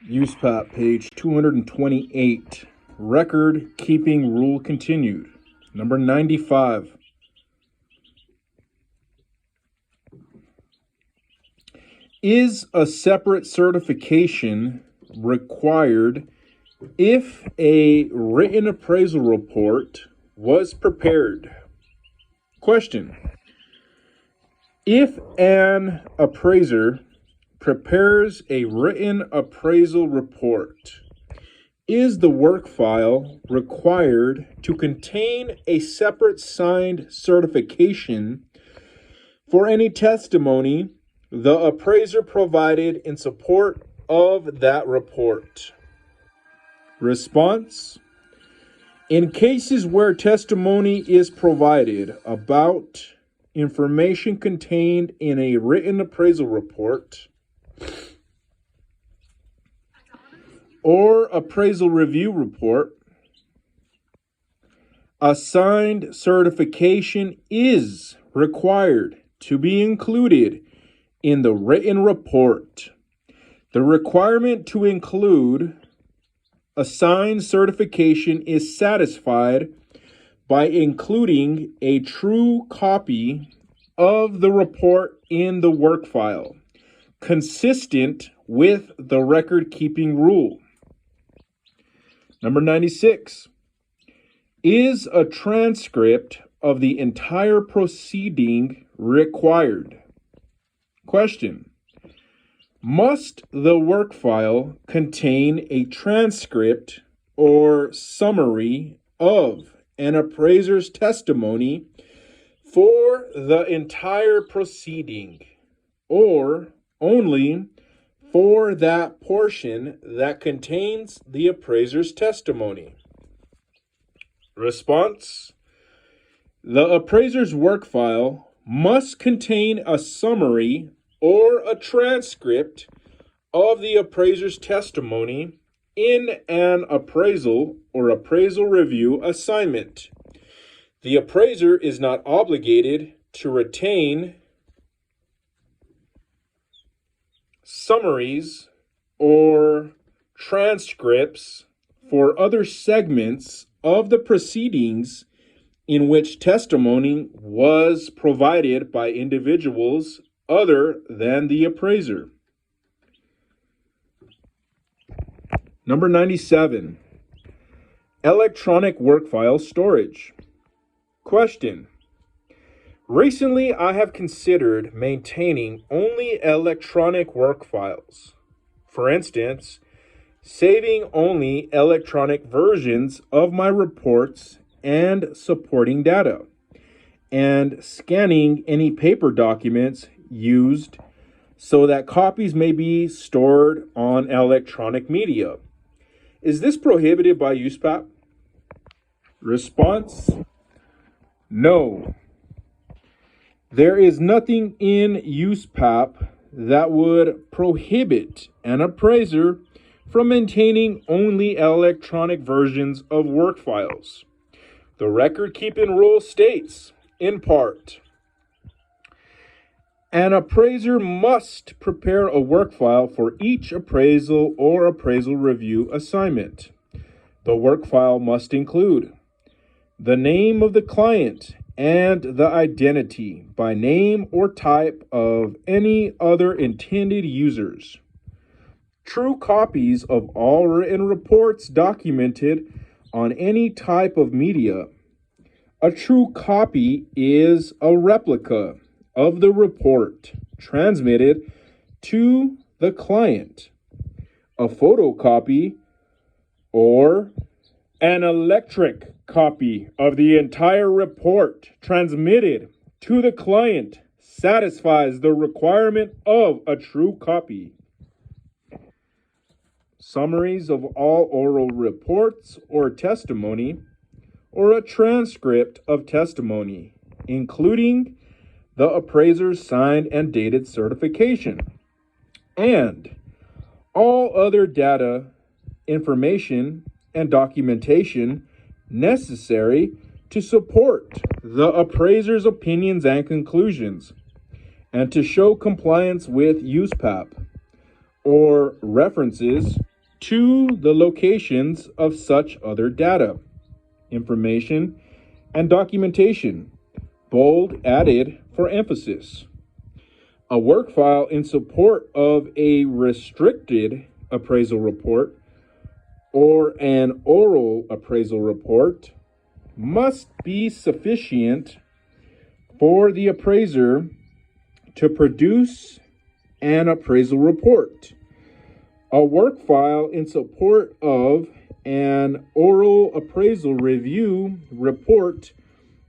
USPAP, page 228. Record keeping rule continued. Number 95. Is a separate certification required if a written appraisal report was prepared? Question. If an appraiser prepares a written appraisal report, is the work file required to contain a separate signed certification for any testimony the appraiser provided in support of that report? Response: in cases where testimony is provided about information contained in a written appraisal report or appraisal review report, a signed certification is required to be included in the written report. The requirement to include a signed certification is satisfied by including a true copy of the report in the work file, consistent with the record-keeping rule. Number 96. Is a transcript of the entire proceeding required? Question. Must the work file contain a transcript or summary of an appraiser's testimony for the entire proceeding, or only for that portion that contains the appraiser's testimony? Response: the appraiser's work file must contain a summary or a transcript of the appraiser's testimony in an appraisal or appraisal review assignment. The appraiser is not obligated to retain summaries or transcripts for other segments of the proceedings in which testimony was provided by individuals other than the appraiser. Number 97. Electronic work file storage. Question. Recently, I have considered maintaining only electronic work files. For instance, saving only electronic versions of my reports and supporting data, and scanning any paper documents used so that copies may be stored on electronic media. Is this prohibited by USPAP? Response: no. There is nothing in USPAP that would prohibit an appraiser from maintaining only electronic versions of work files. The record-keeping rule states, in part, an appraiser must prepare a work file for each appraisal or appraisal review assignment. The work file must include the name of the client and the identity by name or type of any other intended users. True copies of all written reports documented on any type of media. A true copy is a replica of the report transmitted to the client. A photocopy or an electric copy of the entire report transmitted to the client satisfies the requirement of a true copy. Summaries of all oral reports or testimony, or a transcript of testimony, including the appraiser's signed and dated certification, and all other data, information, and documentation necessary to support the appraiser's opinions and conclusions, and to show compliance with USPAP, or references to the locations of such other data, information, and documentation, bold added for emphasis. A work file in support of a restricted appraisal report or an oral appraisal report must be sufficient for the appraiser to produce an appraisal report. A work file in support of an oral appraisal review report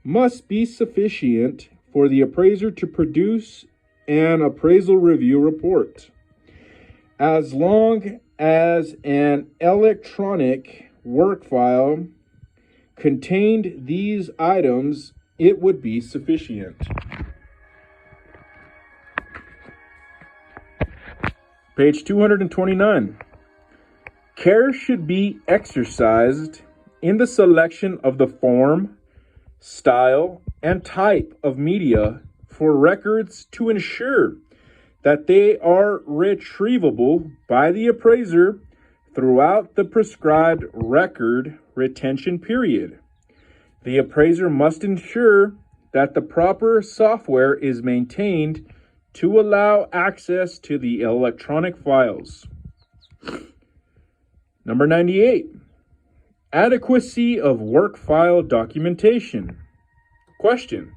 must be sufficient for the appraiser to produce an appraisal review report. As long as an electronic work file contained these items, it would be sufficient. Page 229. Care should be exercised in the selection of the form, style, and type of media for records to ensure that they are retrievable by the appraiser throughout the prescribed record retention period. The appraiser must ensure that the proper software is maintained to allow access to the electronic files. Number 98, adequacy of work file documentation. Question: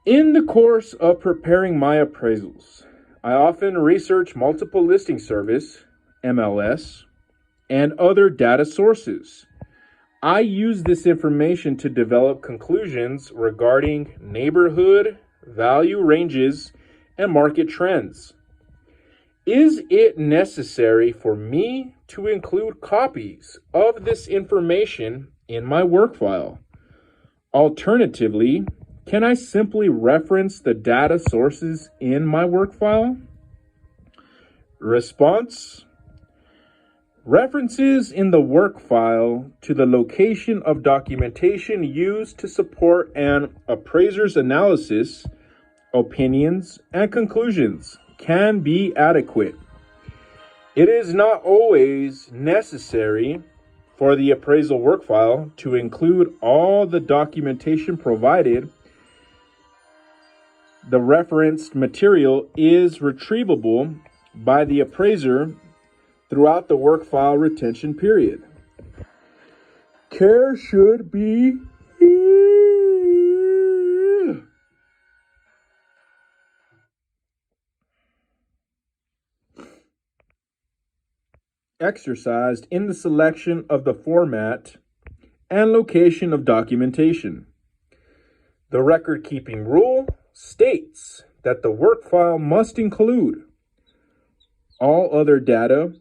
in the course of preparing my appraisals, I often research multiple listing service, MLS, and other data sources. I use this information to develop conclusions regarding neighborhood value ranges and market trends. Is it necessary for me to include copies of this information in my work file? Alternatively, can I simply reference the data sources in my work file? Response: references in the work file to the location of documentation used to support an appraiser's analysis, opinions, and conclusions can be adequate. It is not always necessary for the appraisal work file to include all the documentation provided. The referenced material is retrievable by the appraiser throughout the work file retention period. Care should be exercised in the selection of the format and location of documentation. The record-keeping rule states that the work file must include all other data,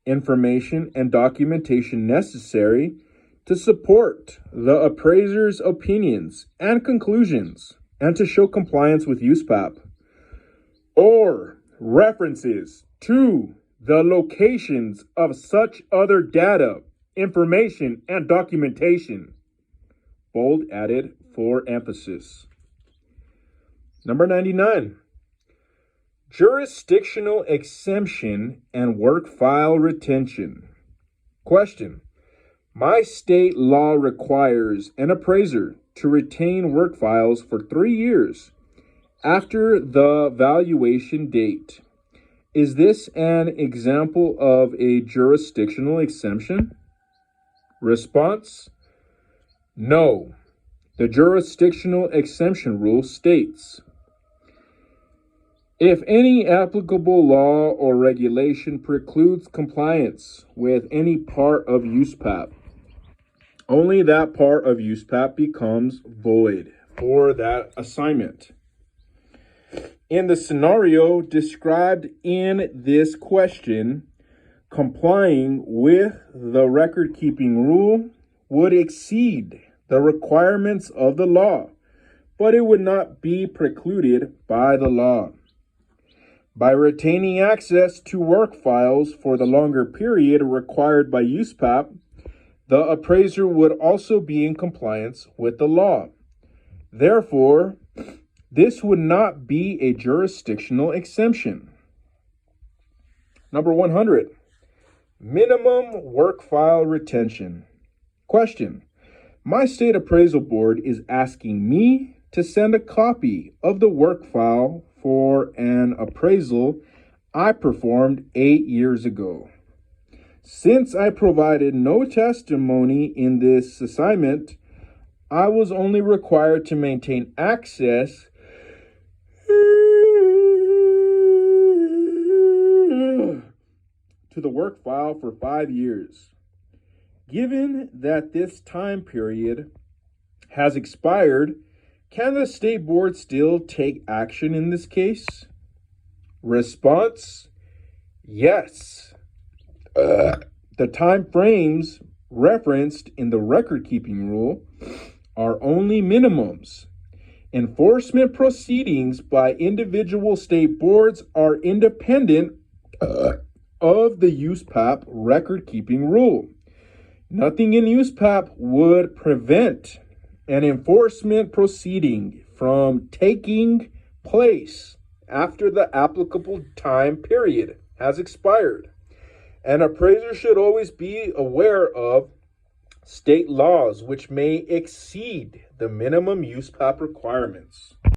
information, and documentation necessary to support the appraiser's opinions and conclusions and to show compliance with USPAP, or references to the locations of such other data, information, and documentation. Bold added for emphasis. Number 99. Jurisdictional exemption and work file retention. Question: my state law requires an appraiser to retain work files for 3 years after the valuation date. Is this an example of a jurisdictional exemption? Response: no. The jurisdictional exemption rule states, if any applicable law or regulation precludes compliance with any part of USPAP, only that part of USPAP becomes void for that assignment. In the scenario described in this question, complying with the record-keeping rule would exceed the requirements of the law, but it would not be precluded by the law. By retaining access to work files for the longer period required by USPAP, the appraiser would also be in compliance with the law. Therefore, this would not be a jurisdictional exemption. Number 100. Minimum work file retention. Question. My state appraisal board is asking me to send a copy of the work file for an appraisal I performed 8 years ago. Since I provided no testimony in this assignment, I was only required to maintain access to the work file for 5 years. Given that this time period has expired, can the state board still take action in this case? Response: yes. The time frames referenced in the record-keeping rule are only minimums. Enforcement proceedings by individual state boards are independent of the USPAP record-keeping rule. Nothing in USPAP would prevent an enforcement proceeding from taking place after the applicable time period has expired. An appraiser should always be aware of state laws which may exceed the minimum USPAP requirements.